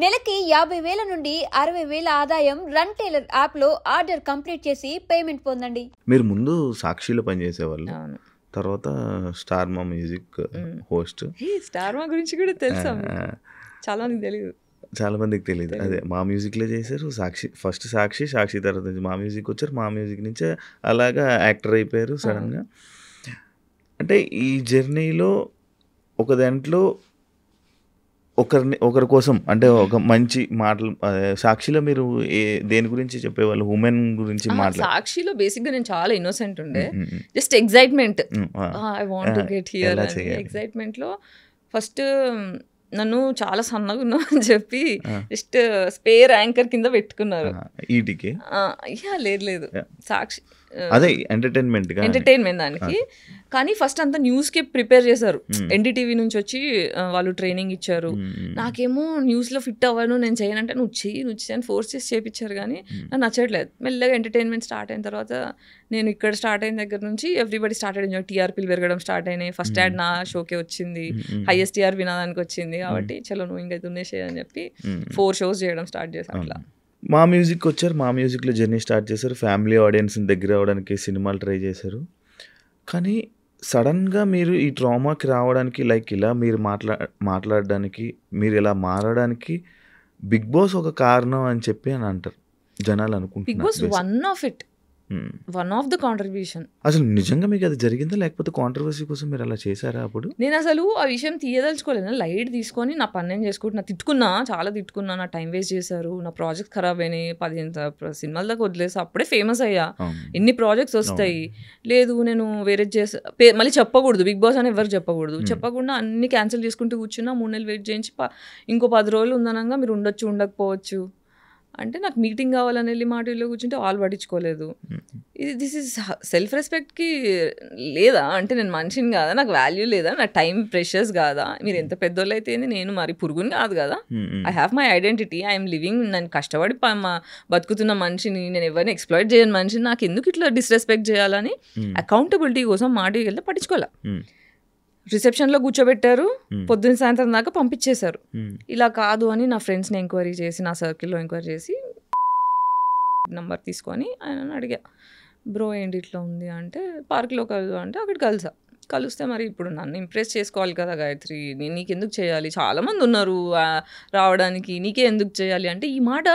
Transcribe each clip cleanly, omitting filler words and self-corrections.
నెలకి 50,000 నుండి 60,000 ఆదాయం రన్ టైలర్ యాప్లో ఆర్డర్ కంప్లీట్ చేసి పేమెంట్ పొందండి. మీరు ముందు సాక్షిలో పనిచేసేవాళ్ళు, అవును. తర్వాత స్టార్ మా మ్యూజిక్ హోస్ట్. స్టార్ మా గురించి కూడా తెలుసా? చాలా మందికి తెలియదు. చాలా మందికి తెలియదు. అదే మా మ్యూజిక్లో చేశారు. ఫస్ట్ సాక్షి తర్వాత నుంచి మా మ్యూజిక్ వచ్చారు. మా మ్యూజిక్ నుంచే అలాగా యాక్టర్ అయిపోయారు సడన్గా. అంటే ఈ జర్నీలో ఒక దాంట్లో ఒకరి కోసం అంటే ఒక మంచి మాటలు సాక్షిలో మీరు దేని గురించి చెప్పేవాళ్ళు? ఉమెన్ గురించి సాక్షిలో బేసిక్గా నేను చాలా ఇన్నోసెంట్ ఉండే, just excitement, I want to get here ఎగ్జైట్మెంట్లో ఫస్ట్ నన్ను చాలా సన్నగా ఉన్నా అని చెప్పి జస్ట్ స్పేర్ యాంకర్ కింద పెట్టుకున్నారు. ఈటీకి లేదు సాక్షి అదే ఎంటర్టైన్మెంట్ దానికి. కానీ ఫస్ట్ అంతా న్యూస్కి ప్రిపేర్ చేశారు. ఎన్డీటీవీ నుంచి వచ్చి వాళ్ళు ట్రైనింగ్ ఇచ్చారు. నాకేమో న్యూస్లో ఫిట్ అవ్వను, నేను చేయనంటే నువ్వు చెయ్యి అని ఫోర్స్ చేసి చేయించారు. కానీ నాకు నచ్చట్లేదు. మెల్లగా ఎంటర్టైన్మెంట్ స్టార్ట్ అయిన తర్వాత నేను ఇక్కడ స్టార్ట్ అయిన దగ్గర నుంచి ఎవ్రీబడి స్టార్ట్ అయ్యింది. టీఆర్పీలు పెరగడం స్టార్ట్ అయినాయి. ఫస్ట్ యాడ్ నా షోకే వచ్చింది, హైయెస్ట్ టీఆర్ వినాదానికి వచ్చింది. కాబట్టి చలో నువ్వు ఇంకా దున్నేసే అని చెప్పి 4 షోస్ చేయడం స్టార్ట్ చేశాను. అట్లా మా మ్యూజిక్ వచ్చారు. మా మ్యూజిక్లో జర్నీ స్టార్ట్ చేశారు. ఫ్యామిలీ ఆడియన్స్ని దగ్గర అవ్వడానికి సినిమాలు ట్రై చేశారు. కానీ సడన్గా మీరు ఈ ట్రామాకి రావడానికి, లైక్ ఇలా మీరు మాట్లాడడానికి, మీరు ఇలా మారడానికి బిగ్ బాస్ ఒక కారణం అని చెప్పి అని అంటారు జనాలు అనుకుంటున్నారు. Bigg Boss one of the contribution. అసలు నిజంగా మీకు అది జరిగిందా, లేకపోతే కాంట్రవర్సీ కోసం మీరు అలా చేశారా? అప్పుడు నేను అసలు ఆ విషయం తీయదలుచుకోలేదు. లైట్ తీసుకొని నా పని నేను చేసుకుంటున్నా. చాలా తిట్టుకున్నా. నా టైం వేస్ట్ చేశారు, నా ప్రాజెక్ట్ ఖరాబ్ అయినాయి, 15 సినిమాల దాకా వదిలేసి అప్పుడే ఫేమస్ అయ్యా. ఎన్ని ప్రాజెక్ట్స్ వస్తాయి. లేదు నేను వేరే మళ్ళీ చెప్పకూడదు, బిగ్ బాస్ అని ఎవరు చెప్పకూడదు. చెప్పకుండా అన్ని క్యాన్సిల్ చేసుకుంటూ కూర్చున్నా. 3 నెలలు వెయిట్ చేయించి ఇంకో 10 రోజులు ఉందనంగా మీరు ఉండొచ్చు ఉండకపోవచ్చు అంటే నాకు మీటింగ్ కావాలని వెళ్ళి మాటిలో కూర్చుంటే వాళ్ళు పట్టించుకోలేదు. దిస్ ఈజ్ సెల్ఫ్ రెస్పెక్ట్కి లేదా? అంటే నేను మనిషిని కాదా? నాకు వాల్యూ లేదా? నా టైం ప్రెషర్స్ కాదా? మీరు ఎంత పెద్దోళ్ళు అయితే నేను మరి పురుగుని కాదు కదా. I have my identity, I'm living. నేను కష్టపడి బతుకుతున్న మనిషిని, నేను ఎవరిని ఎక్స్ప్లాయిట్ చేయని మనిషిని. నాకు ఎందుకు ఇట్లా డిస్రెస్పెక్ట్ చేయాలని అకౌంటబిలిటీ కోసం మాటికి వెళ్తే పట్టించుకోలే. రిసెప్షన్లో కూర్చోబెట్టారు, పొద్దున్న సాయంత్రం దాకా పంపించేశారు. ఇలా కాదు అని నా ఫ్రెండ్స్ని ఎంక్వైరీ చేసి, నా సర్కిల్లో ఎంక్వైరీ చేసి నంబర్ తీసుకొని ఆయన అడిగా, బ్రో ఏంటి ఇట్లా ఉంది అంటే, పార్క్లో కలుదు అంటే అక్కడ కలిస్తే మరి ఇప్పుడు నన్ను ఇంప్రెస్ చేసుకోవాలి కదా గాయత్రి, నేను నీకెందుకు చేయాలి, చాలామంది ఉన్నారు రావడానికి, నీకే ఎందుకు చేయాలి అంటే, ఈ మాట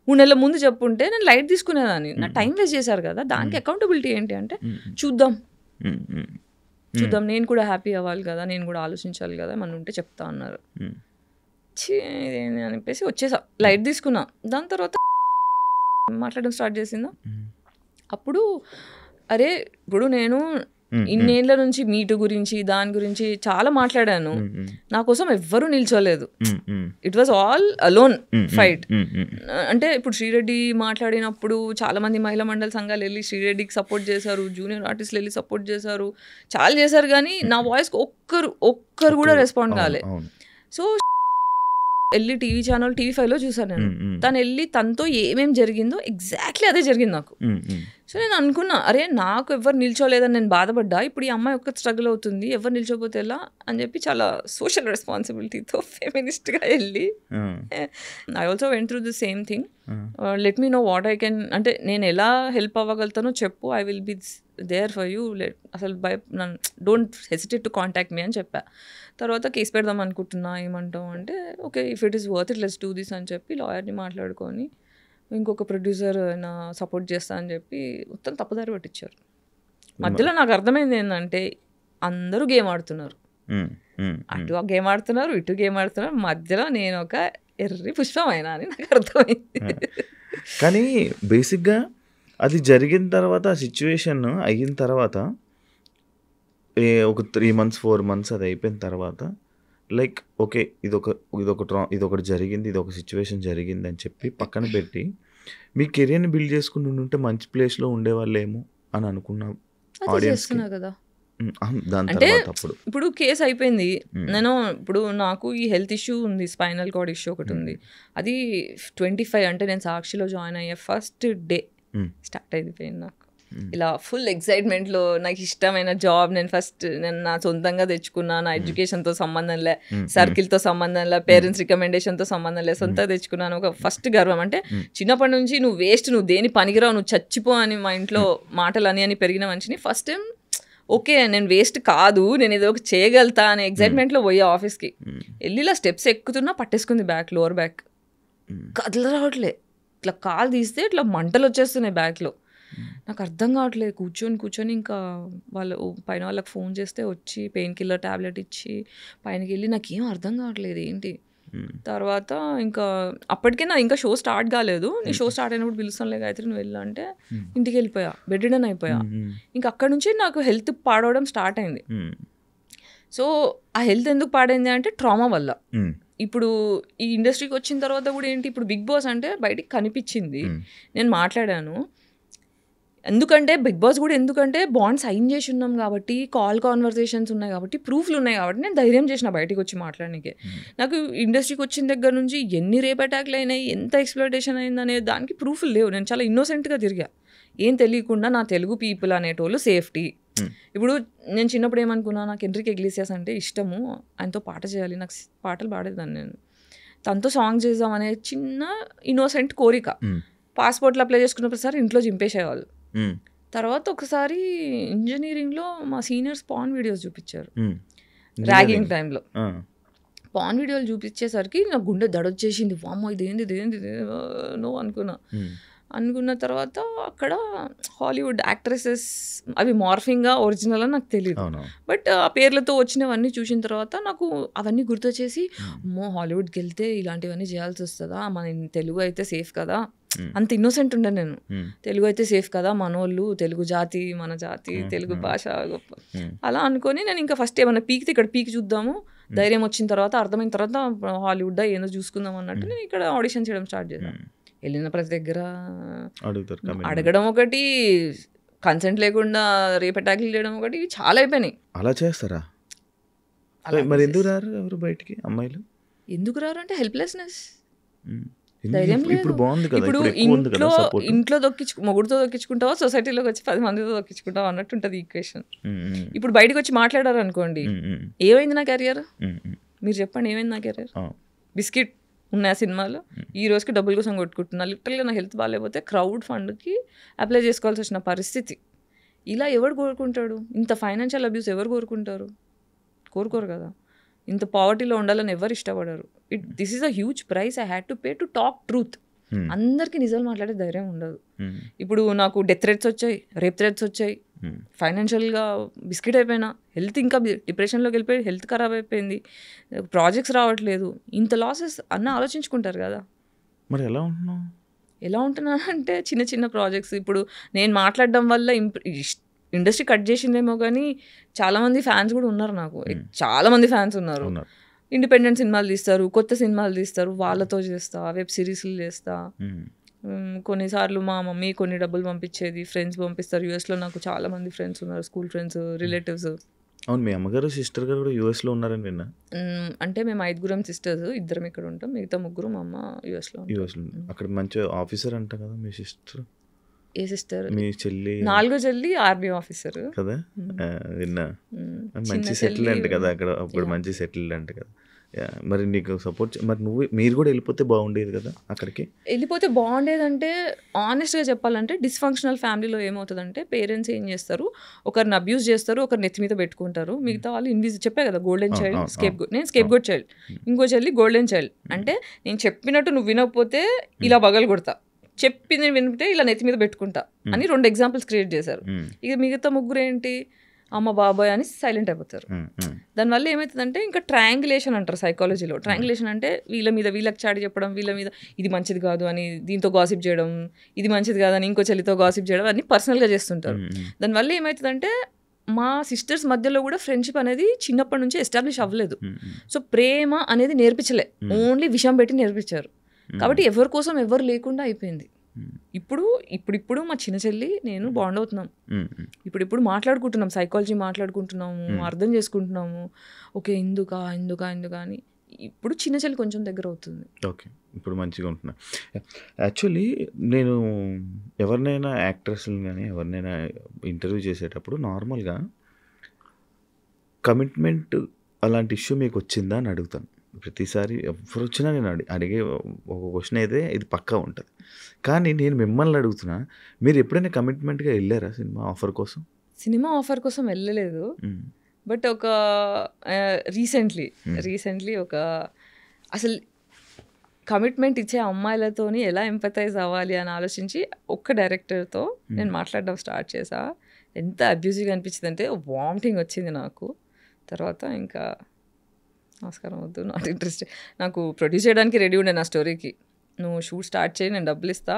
3 నెలల ముందు చెప్పుంటే నేను లైట్ తీసుకునేదాన్ని. నా టైం వేస్ట్ చేశారు కదా, దానికి అకౌంటబిలిటీ ఏంటి అంటే చూద్దాం, నేను కూడా హ్యాపీ అవ్వాలి కదా, నేను కూడా ఆలోచించాలి కదా, మన ఉంటే చెప్తా అన్నారు. అని చెప్పేసి వచ్చేసా, లైట్ తీసుకున్నా. దాని తర్వాత మాట్లాడడం స్టార్ట్ చేసిందా. అప్పుడు అరే ఇప్పుడు నేను ఇన్నేళ్ల నుంచి మీటు గురించి దాని గురించి చాలా మాట్లాడాను. నా కోసం ఎవ్వరూ నిల్చోలేదు. It was all alone fight. అంటే ఇప్పుడు శ్రీరెడ్డి మాట్లాడినప్పుడు చాలా మంది మహిళా మండలి సంఘాలు వెళ్ళి శ్రీరెడ్డికి సపోర్ట్ చేశారు, జూనియర్ ఆర్టిస్టులు వెళ్ళి సపోర్ట్ చేశారు, చాలా చేశారు. కానీ నా వాయిస్కి ఒక్కరు కూడా రెస్పాండ్ కాలే. సో వెళ్ళి TV5లో చూసాను నేను. తను వెళ్ళి తనతో ఏమేమి జరిగిందో ఎగ్జాక్ట్లీ అదే జరిగింది నాకు. సో నేను అనుకున్నా, అరే నాకు ఎవరు నిల్చోలేదని నేను బాధపడ్డా, ఇప్పుడు ఈ అమ్మాయి ఒక్క స్ట్రగుల్ అవుతుంది, ఎవరు నిల్చోపోతే ఎలా అని చెప్పి చాలా సోషల్ రెస్పాన్సిబిలిటీతో ఫెమినిస్ట్గా వెళ్ళి I also went through the same thing. Let me know what I can, అంటే నేను ఎలా హెల్ప్ అవ్వగలుగుతానో చెప్పు, I will be there for you. అసలు don't hesitate to contact me అని చెప్పా. తర్వాత కేసు పెడదాం అనుకుంటున్నా, ఏమంటావు అంటే okay if it is worth it let's do this అని చెప్పి లాయర్ని మాట్లాడుకొని ఇంకొక ప్రొడ్యూసర్ ఆయన సపోర్ట్ చేస్తా అని చెప్పి మొత్తం తప్పుదారి పట్టించారు. మధ్యలో నాకు అర్థమైంది ఏంటంటే అందరూ గేమ్ ఆడుతున్నారు, అటు గేమ్ ఆడుతున్నారు, ఇటు గేమ్ ఆడుతున్నారు, మధ్యలో నేను ఒక ఎర్రి పుష్పమైనా అని నాకు అర్థమైంది. కానీ బేసిక్గా అది జరిగిన తర్వాత, ఆ సిచ్యువేషన్ అయిన తర్వాత ఒక 3 months 4 months అది అయిపోయిన తర్వాత లైక్ ఓకే ఇదొకటి జరిగింది, ఇదొక సిచ్యువేషన్ జరిగింది అని చెప్పి పక్కన పెట్టి మీ కెరియర్ని బిల్డ్ చేసుకుని ఉంటే మంచి ప్లేస్లో ఉండేవాళ్ళేమో అని అనుకున్నా ఆడియన్స్ కదా. అంటే ఇప్పుడు కేసు అయిపోయింది, నేను ఇప్పుడు నాకు ఈ హెల్త్ ఇష్యూ ఉంది, స్పైనల్ కార్డ్ ఇష్యూ ఒకటి ఉంది. అది 25 అంటే నేను సాక్షిలో జాయిన్ అయ్యే ఫస్ట్ డే స్టార్ట్ అయిపోయింది నాకు. ఇలా ఫుల్ ఎక్సైట్మెంట్లో నాకు ఇష్టమైన జాబ్ నేను నా సొంతంగా తెచ్చుకున్నా, నా ఎడ్యుకేషన్తో సంబంధం లే, సర్కిల్తో సంబంధం లే, పేరెంట్స్ రికమెండేషన్తో సంబంధం లే, సొంతంగా తెచ్చుకున్నాను. ఒక ఫస్ట్ గర్వం అంటే చిన్నప్పటి నుంచి నువ్వు వేస్ట్, నువ్వు దేని పనికిరావు, నువ్వు చచ్చిపో అని మా ఇంట్లో మాటలు అని పెరిగిన మనిషిని ఫస్ట్ టైం ఓకే నేను వేస్ట్ కాదు, నేను ఏదో ఒక చేయగలుగుతా అనే ఎగ్జైట్మెంట్లో పోయా ఆఫీస్కి. వెళ్ళి ఇలా స్టెప్స్ ఎక్కుతున్నా పట్టేసుకుంది బ్యాక్, లోవర్ బ్యాక్. కదల రావట్లే, ఇట్లా కాలు తీస్తే ఇట్లా మంటలు వచ్చేస్తున్నాయి బ్యాక్లో. నాకు అర్థం కావట్లేదు. కూర్చొని ఇంకా వాళ్ళు పైన వాళ్ళకి ఫోన్ చేస్తే వచ్చి పెయిన్ కిల్లర్ ట్యాబ్లెట్ ఇచ్చి పైనకి వెళ్ళి నాకేం అర్థం కావట్లేదు ఏంటి. తర్వాత ఇంకా అప్పటికే నా ఇంకా షో స్టార్ట్ కాలేదు. నీ షో స్టార్ట్ అయినప్పుడు పిలుస్తానులే గాయత్రి నువ్వు వెళ్ళా అంటే ఇంటికి వెళ్ళిపోయా, బెడ్ రిడన్ అయిపోయా. ఇంకా అక్కడ నుంచి నాకు హెల్త్ పాడవడం స్టార్ట్ అయింది. సో ఆ హెల్త్ ఎందుకు పాడైంది అంటే ట్రామా వల్ల. ఇప్పుడు ఈ ఇండస్ట్రీకి వచ్చిన తర్వాత కూడా ఏంటి, ఇప్పుడు బిగ్ బాస్ అంటే బయటికి కనిపించింది, నేను మాట్లాడాను. ఎందుకంటే బిగ్ బాస్ కూడా ఎందుకంటే బాండ్ సైన్ చేసి ఉన్నాం కాబట్టి, కాల్ కాన్వర్సేషన్స్ ఉన్నాయి కాబట్టి, ప్రూఫ్లు ఉన్నాయి కాబట్టి నేను ధైర్యం చేసిన బయటికి వచ్చి మాట్లాడడానికి. నాకు ఇండస్ట్రీకి వచ్చిన దగ్గర నుంచి ఎన్ని రేప్ అటాక్లు అయినాయి, ఎంత ఎక్స్ప్లోయిటేషన్ అయింది అనే దానికి ప్రూఫ్లు లేవు. నేను చాలా ఇన్నోసెంట్గా తిరిగా, ఏం తెలియకుండా నా తెలుగు పీపుల్ అనేటోళ్ళు సేఫ్టీ. ఇప్పుడు నేను చిన్నప్పుడు ఏమనుకున్నా, నాకు ఎంట్రీకి ఇగ్లీసియాస్ అంటే ఇష్టము, ఆయనతో పాట చేయాలి, నాకు పాటలు పాడేదాన్ని, నేను తనతో సాంగ్ చేద్దాం అనే చిన్న ఇన్నోసెంట్ కోరిక. పాస్పోర్ట్లు అప్లై చేసుకున్నప్పుడు సార్ ఇంట్లో చింపేసేవాళ్ళు. తర్వాత ఒకసారి ఇంజనీరింగ్లో మా సీనియర్స్ పాన్ వీడియోస్ చూపించారు, ర్యాగింగ్ టైంలో పాన్ వీడియోలు చూపించేసరికి నా గుండె దడొచ్చేసింది. వామ్మో ఇదేంది నో అనుకున్న తర్వాత అక్కడ హాలీవుడ్ యాక్ట్రెసెస్ అవి మార్ఫింగ్గా ఒరిజినల్ అని నాకు తెలియదు, బట్ ఆ పేర్లతో వచ్చినవన్నీ చూసిన తర్వాత నాకు అవన్నీ గుర్తొచ్చేసి హాలీవుడ్కి వెళ్తే ఇలాంటివన్నీ చేయాల్సి వస్తుందా, మన తెలుగు అయితే సేఫ్ కదా, అంత ఇన్నోసెంట్ ఉండే నేను, తెలుగు అయితే సేఫ్ కదా, మనోళ్ళు తెలుగు జాతి, మన జాతి, తెలుగు భాష గొప్ప అలా అనుకొని నేను ఇంకా ఫస్ట్ ఏమన్నా పీక్తే ఇక్కడ పీక్ చూద్దాము, ధైర్యం వచ్చిన తర్వాత అర్థమైన తర్వాత హాలీవుడ్ ఏదో చూసుకుందాం అన్నట్టు నేను ఇక్కడ ఆడిషన్ చేయడం స్టార్ట్ చేశాను. వెళ్ళిన ప్రతి దగ్గర అడగడం ఒకటి, కన్సెంట్ లేకుండా రేప్ అటాక్లు చేయడం ఒకటి, చాలా అయిపోయినాయి. అలా చేస్తారా? మరి ఎందుకు రారు ఎవరు బయటికి అమ్మాయిలు? ఎందుకు రారు అంటే హెల్ప్లెస్నెస్, ధైర్యం లేదు. ఇప్పుడు ఇంట్లో మొగుడుతో దొక్కించుకుంటావా, సొసైటీలోకి వచ్చి 10 మందితో దొక్కించుకుంటావా అన్నట్టు ఉంటుంది ఈక్వేషన్. ఇప్పుడు బయటకు వచ్చి మాట్లాడారు అనుకోండి, ఏమైంది నా కెరియర్, మీరు చెప్పండి ఏమైంది నా కెరియర్, బిస్కెట్ ఉన్నాయి సినిమాలో, ఈ రోజుకి డబ్బుల కోసం కొట్టుకుంటున్నా, లిటరల్గా నా హెల్త్ బాగాలేకపోతే క్రౌడ్ ఫండ్కి అప్లై చేసుకోవాల్సి వచ్చిన పరిస్థితి. ఇలా ఎవరు కోరుకుంటాడు? ఇంత ఫైనాన్షియల్ అబ్యూస్ ఎవరు కోరుకోరు కదా. ఇంత పావర్టీలో ఉండాలని ఎవరు ఇష్టపడరు. This is a huge price I had to pay to talk truth. అందరికీ నిజాలు మాట్లాడే ధైర్యం ఉండదు. ఇప్పుడు నాకు డెత్ థ్రెట్స్ వచ్చాయి, రేప్ థ్రెట్స్ వచ్చాయి, ఫైనాన్షియల్గా బిస్కెట్ అయిపోయినా, హెల్త్ ఇంకా డిప్రెషన్లోకి వెళ్ళిపోయి హెల్త్ ఖరాబ్ అయిపోయింది, ప్రాజెక్ట్స్ రావట్లేదు, ఇంత లాసెస్ అన్న ఆలోచించుకుంటారు కదా. మరి ఎలా ఉంటున్నా అంటే చిన్న చిన్న ప్రాజెక్ట్స్. ఇప్పుడు నేను మాట్లాడడం వల్ల ఇండస్ట్రీ కట్ చేసిందేమో కానీ చాలామంది ఫ్యాన్స్ కూడా ఉన్నారు నాకు, చాలామంది ఫ్యాన్స్ ఉన్నారు. ఇండిపెండెంట్ సినిమాలు తీస్తారు, కొత్త సినిమాలు తీస్తారు, వాళ్ళతో చేస్తా, వెబ్ సిరీస్లు చేస్తా. కొన్నిసార్లు మా మమ్మీ కొన్ని డబ్బులు పంపించేది, ఫ్రెండ్స్ పంపిస్తారు. యూఎస్లో నాకు చాలా మంది ఫ్రెండ్స్ ఉన్నారు, స్కూల్ ఫ్రెండ్స్, రిలేటివ్స్. అవును, మీ అమ్మగారు సిస్టర్ గారు కూడా యూఎస్లో ఉన్నారని విన్నా. అంటే మేము 5 సిస్టర్స్, 2 ఇక్కడ ఉంటాం, మిగతా 3 మా అమ్మ యూఎస్లో. అక్కడ మంచి ఆఫీసర్ అంట కదా మీ సిస్టర్? ఏ సిస్టర్? మీ చెల్లి. 4వ చెల్లి ఆర్మీ ఆఫీసర్ కదా, విన్నా. మంచి సెటిల్ అంట కదా అక్కడ, అప్పుడు మంచి సెటిల్ అంట కదా. మరి నీకు సపోర్ట్, మరి మీరు కూడా వెళ్ళిపోతే బాగుండేది కదా అక్కడికి. వెళ్ళిపోతే బాగుండేదంటే ఆనెస్ట్గా చెప్పాలంటే డిస్ఫంక్షనల్ ఫ్యామిలీలో ఏమవుతుందంటే పేరెంట్స్ ఏం చేస్తారు, ఒకరిని అబ్యూస్ చేస్తారు, ఒకరిని నెత్తి మీద పెట్టుకుంటారు, మిగతా వాళ్ళు చెప్పే కదా గోల్డెన్ చైల్డ్, నేను స్కేప్ గోట్ చైల్డ్, ఇంకో చెల్లి గోల్డెన్ చైల్డ్. అంటే నేను చెప్పినట్టు నువ్వు వినకపోతే ఇలా బగలు కొడతా, చెప్పింది వింటే ఇలా నెత్తి మీద పెట్టుకుంటా అని 2 ఎగ్జాంపుల్స్ క్రియేట్ చేశారు. ఇక మిగతా 3 ఏంటి, అమ్మ బాబాయ్ అని సైలెంట్ అయిపోతారు. దానివల్ల ఏమవుతుందంటే ఇంకా ట్రయాంగులేషన్ అంటారు సైకాలజీలో. ట్రయాంగులేషన్ అంటే వీళ్ళ మీద వీళ్ళకి చాటి చెప్పడం, వీళ్ళ మీద ఇది మంచిది కాదు అని దీంతో గాసిప్ చేయడం, ఇది మంచిది కాదని ఇంకో చెల్లితో గాసిప్ చేయడం, అన్ని పర్సనల్గా చేస్తుంటారు. దానివల్ల ఏమవుతుందంటే మా సిస్టర్స్ మధ్యలో కూడా ఫ్రెండ్షిప్ అనేది చిన్నప్పటి నుంచి ఎస్టాబ్లిష్ అవ్వలేదు. సో ప్రేమ అనేది నేర్పించలే, ఓన్లీ విషయం పెట్టి నేర్పించారు. కాబట్టి ఎవరి కోసం ఎవరు లేకుండా అయిపోయింది. ఇప్పుడు మా చిన్న చెల్లి నేను బాండ్ అవుతున్నాం, ఇప్పుడు మాట్లాడుకుంటున్నాం, సైకాలజీ మాట్లాడుకుంటున్నాము, అర్థం చేసుకుంటున్నాము. ఓకే ఎందుకా అని ఇప్పుడు చిన్న చెల్లి కొంచెం దగ్గర అవుతుంది. ఓకే, ఇప్పుడు మంచిగా ఉంటున్నా. యాక్చువల్లీ నేను ఎవరినైనా యాక్ట్రెస్ని కానీ ఎవరినైనా ఇంటర్వ్యూ చేసేటప్పుడు నార్మల్గా కమిట్మెంట్ అలాంటి ఇష్యూ మీకు వచ్చిందా అని అడుగుతాను. ప్రతిసారి ఎవరు వచ్చినా నేను అడిగే ఒక క్వశ్చన్ అయితే ఇది పక్కా ఉంటుంది. కానీ నేను మిమ్మల్ని అడుగుతున్నా, మీరు ఎప్పుడైనా కమిట్మెంట్గా వెళ్ళారా సినిమా ఆఫర్ కోసం? సినిమా ఆఫర్ కోసం వెళ్ళలేదు. బట్ ఒక రీసెంట్లీ ఒక అసలు కమిట్మెంట్ ఇచ్చే అమ్మాయిలతోని ఎలా ఎంపథైజ్ అవ్వాలి అని ఆలోచించి ఒక్క డైరెక్టర్తో నేను మాట్లాడడం స్టార్ట్ చేసా. ఎంత అబ్యూజివ్గా అనిపించింది అంటే వామిటింగ్ వచ్చింది నాకు. తర్వాత ఇంకా నమస్కారం వద్దు, నాట్ ఇంట్రెస్ట్. నాకు ప్రొడ్యూస్ చేయడానికి రెడీ ఉండే నా స్టోరీకి, నువ్వు షూట్ స్టార్ట్ చేయి నేను డబ్బులు ఇస్తా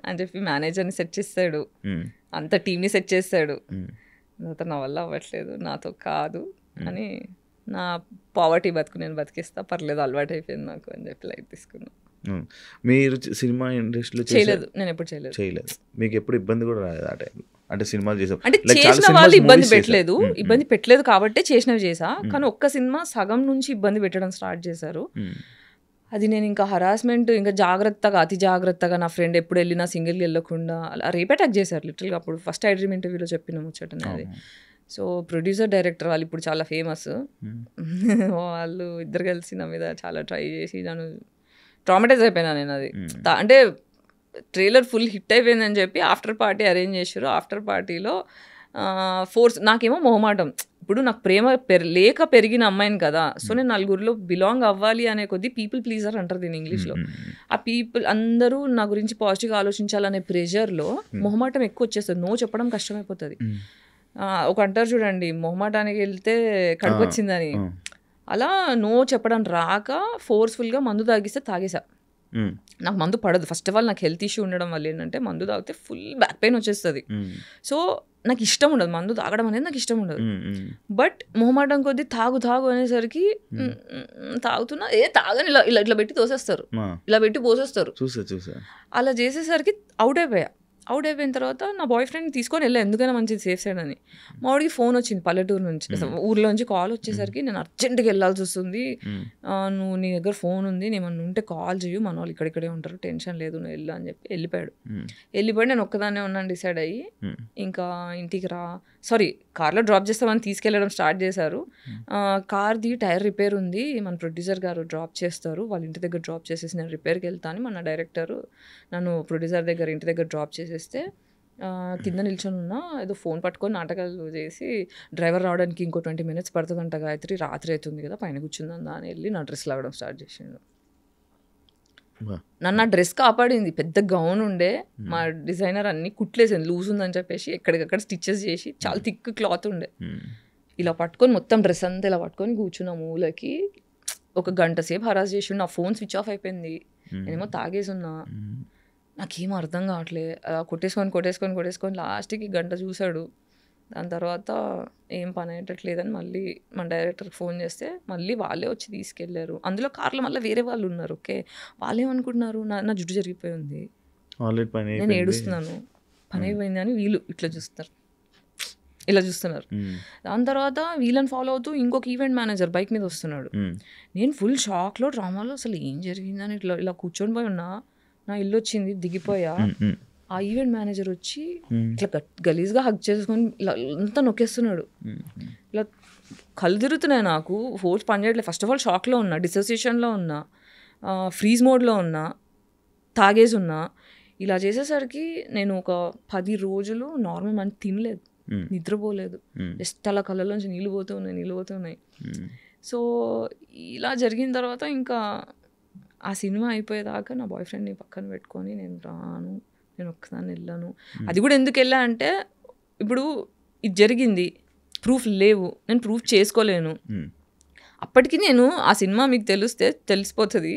అని చెప్పి మేనేజర్ని సెట్ చేస్తాడు, అంత టీమ్ని సెట్ చేస్తాడు. తర్వాత నా వల్ల అవ్వట్లేదు, నాతో కాదు అని నా పావర్టీ బతుకు నేను బతికిస్తా, పర్లేదు అలవాటు అయిపోయింది నాకు అని చెప్పి లైట్ తీసుకున్నా. మీరు సినిమా ఇండస్ట్రీలో చేయలేదు, నేను ఎప్పుడు చేయలేదు. మీకు ఎప్పుడు ఇబ్బంది కూడా రాలేదు ఆ టైంలో? అంటే సినిమాలు చేసాం అంటే చేసిన వాళ్ళు ఇబ్బంది పెట్టలేదు కాబట్టి చేసినవి చేసా. కానీ ఒక్క సినిమా సగం నుంచి ఇబ్బంది పెట్టడం స్టార్ట్ చేశారు. అది నేను ఇంకా హరాస్మెంట్, ఇంకా జాగ్రత్తగా అతి జాగ్రత్తగా నా ఫ్రెండ్ ఎప్పుడు వెళ్ళినా సింగిల్గా వెళ్ళకుండా అలా రేప్ అటాక్ చేశారు లిటరల్గా. అప్పుడు ఫస్ట్ ఐ డ్రీమ్ ఇంటర్వ్యూలో చెప్పిన ముచ్చటనే అది. సో ప్రొడ్యూసర్ డైరెక్టర్ వాళ్ళు ఇప్పుడు చాలా ఫేమస్, వాళ్ళు ఇద్దరు కలిసి నా మీద చాలా ట్రై చేసి నన్ను ట్రామటైజ్ అయిపోయినా నేను. అది అంటే ట్రైలర్ ఫుల్ హిట్ అయిపోయిందని చెప్పి ఆఫ్టర్ పార్టీ అరేంజ్ చేశారు. ఆఫ్టర్ పార్టీలో ఫోర్స్, నాకేమో మొహమాటం. ఇప్పుడు నాకు ప్రేమ లేక పెరిగిన అమ్మాయిని కదా, సో నేను నలుగురిలో బిలాంగ్ అవ్వాలి అనే కొద్దీ పీపుల్ ప్లీజర్ అంటారు దీన్ని ఇంగ్లీష్లో. ఆ పీపుల్ అందరూ నా గురించి పాజిటివ్గా ఆలోచించాలనే ప్రెషర్లో మొహమాటం ఎక్కువ వచ్చేస్తుంది, నో చెప్పడం కష్టమైపోతుంది. ఒక అంటారు చూడండి, మొహమాటానికి వెళ్తే కడుపు వచ్చిందని, అలా నో చెప్పడం రాక ఫోర్స్ఫుల్గా మందు తాగిస్తే తాగేసా. నాకు మందు పడదు. ఫస్ట్ ఆఫ్ ఆల్ నాకు హెల్త్ ఇష్యూ ఉండడం వల్ల ఏంటంటే మందు తాగితే ఫుల్ బ్యాక్ పెయిన్ వచ్చేస్తుంది. సో నాకు ఇష్టం ఉండదు మందు తాగడం అనేది, నాకు ఇష్టం ఉండదు. బట్ మొహమాటం కొద్దీ తాగు అనేసరికి తాగుతున్నా, తాగని ఇట్లా పెట్టి తోసేస్తారు, ఇలా పెట్టి పోసేస్తారు. అలా చేసేసరికి అవుట్ అయిపోయిన తర్వాత నా బాయ్ ఫ్రెండ్ తీసుకొని వెళ్ళా, ఎందుకైనా మంచిది సేఫ్ సైడ్ అని. మా వాడికి ఫోన్ వచ్చింది పల్లెటూరు నుంచి, ఊర్లో నుంచి కాల్ వచ్చేసరికి నేను అర్జెంట్గా వెళ్ళాల్సి వస్తుంది, నువ్వు నీ దగ్గర ఫోన్ ఉంది, నేను ఉంటే కాల్ చేయు, మన వాళ్ళు ఇక్కడిక్కడే ఉంటారు, టెన్షన్ లేదు, నువ్వు వెళ్ళు అని చెప్పి వెళ్ళిపోయాడు. నేను ఒక్కదాన్నే ఉన్నాను డిసైడ్ అయ్యి. ఇంకా ఇంటికి కార్లో డ్రాప్ చేస్తామని తీసుకెళ్ళడం స్టార్ట్ చేశారు. కార్ది టైర్ రిపేర్ ఉంది, మన ప్రొడ్యూసర్ గారు డ్రాప్ చేస్తారు, వాళ్ళ ఇంటి దగ్గర డ్రాప్ చేసేసి నేను రిపేర్కి వెళ్తాను. మన డైరెక్టర్ నన్ను ప్రొడ్యూసర్ దగ్గర ఇంటి దగ్గర డ్రాప్ చేసేస్తే కింద నిల్చొని ఉన్నా, ఏదో ఫోన్ పట్టుకొని నాటకాలు చేసి డ్రైవర్ రావడానికి ఇంకో 20 minutes పడుతుందంట గాయత్రి, రాత్రి అవుతుంది కదా, పైన కూర్చుందా అని వెళ్ళి నా డ్రెస్ లాగడం స్టార్ట్ చేసిండు. నన్ను ఆ డ్రెస్ కాపాడింది. పెద్ద గౌన్ ఉండే, మా డిజైనర్ అన్ని కుట్లేసింది, లూజ్ ఉందని చెప్పేసి ఎక్కడికక్కడ స్టిచ్చెస్ చేసి, చాలా థిక్ క్లాత్ ఉండే, ఇలా పట్టుకొని మొత్తం డ్రెస్ అంతా ఇలా పట్టుకొని కూర్చున్న మూలకి. ఒక గంట సేపు హరాస్ చేసి నా ఫోన్ స్విచ్ ఆఫ్ అయిపోయింది, నేనేమో తాగేసి ఉన్నా, నాకేం అర్థం కావట్లే. కొట్టేసుకొని లాస్ట్కి గంట చూశాడు. దాని తర్వాత ఏం పని అయ్యేటట్లేదని మళ్ళీ మన డైరెక్టర్కి ఫోన్ చేస్తే మళ్ళీ వాళ్ళే వచ్చి తీసుకెళ్లారు. అందులో కార్లో మళ్ళీ వేరే వాళ్ళు ఉన్నారు. ఓకే, వాళ్ళు ఏమనుకుంటున్నారు, నా జుట్టు జరిగిపోయి ఉంది, నేను ఏడుస్తున్నాను, పని అయిపోయింది అని వీళ్ళు ఇలా చూస్తున్నారు. దాని తర్వాత వీళ్ళని ఫాలో అవుతూ ఇంకొక ఈవెంట్ మేనేజర్ బైక్ మీద వస్తున్నాడు. నేను ఫుల్ షాక్లో, డ్రామాలో అసలు ఏం జరిగిందని ఇలా కూర్చొని పోయి ఉన్నా. నా ఇల్లు వచ్చింది, దిగిపోయా. ఆ ఈవెంట్ మేనేజర్ వచ్చి ఇట్లా గలీజ్గా హగ్ చేసుకొని ఇలా అంతా నొక్కేస్తున్నాడు. ఇలా కళ్ళు తిరుగుతున్నాయి నాకు, ఫోర్స్ పని చేయట్లేదు. ఫస్ట్ ఆఫ్ ఆల్ షాక్లో ఉన్నా, డిసోసియేషన్లో ఉన్నా, ఫ్రీజ్ మోడ్లో ఉన్నా, తాగేసి ఉన్నా. ఇలా చేసేసరికి నేను ఒక 10 రోజులు నార్మల్ మంచి తినలేదు, నిద్రపోలేదు, జస్ట్ అలా కళ్ళలోంచి నీళ్ళు పోతూ ఉన్నాయి. సో ఇలా జరిగిన తర్వాత ఇంకా ఆ సినిమా అయిపోయేదాకా నా బాయ్ ఫ్రెండ్ని పక్కన పెట్టుకొని నేను రాను, నేను ఒక్కసారి వెళ్ళాను. అది కూడా ఎందుకు వెళ్ళా అంటే, ఇప్పుడు ఇది జరిగింది, ప్రూఫ్ లేవు, నేను ప్రూఫ్ చేసుకోలేను. అప్పటికి నేను ఆ సినిమా మీకు తెలిసిపోతుంది,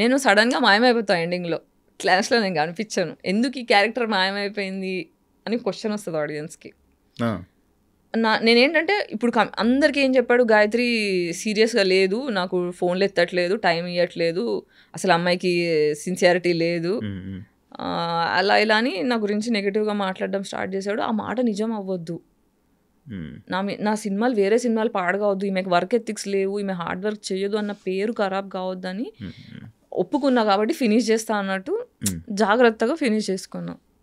నేను సడన్గా మాయమైపోతాను. ఎండింగ్లో క్లాస్లో నేను కనిపించాను, ఎందుకు ఈ క్యారెక్టర్ మాయమైపోయింది అని క్వశ్చన్ వస్తుంది ఆడియన్స్కి. నేనేంటంటే ఇప్పుడు అందరికీ ఏం చెప్పాడు, గాయత్రి సీరియస్గా లేదు, నాకు ఫోన్లు ఎత్తట్లేదు, టైం ఇవ్వట్లేదు, అసలు అమ్మాయికి సిన్సియారిటీ లేదు, అలా ఇలా అని నా గురించి నెగిటివ్గా మాట్లాడడం స్టార్ట్ చేశాడు. ఆ మాట నిజం అవ్వద్దు, నా సినిమాలు వేరే సినిమాలు పాడగావద్దు, ఈమెకు వర్క్ ఎథిక్స్ లేవు, ఈమె హార్డ్ వర్క్ చేయదు అన్న పేరు ఖరాబ్ కావద్దని ఒప్పుకున్నా కాబట్టి ఫినిష్ చేస్తా అన్నట్టు జాగ్రత్తగా ఫినిష్ చేసుకున్నా.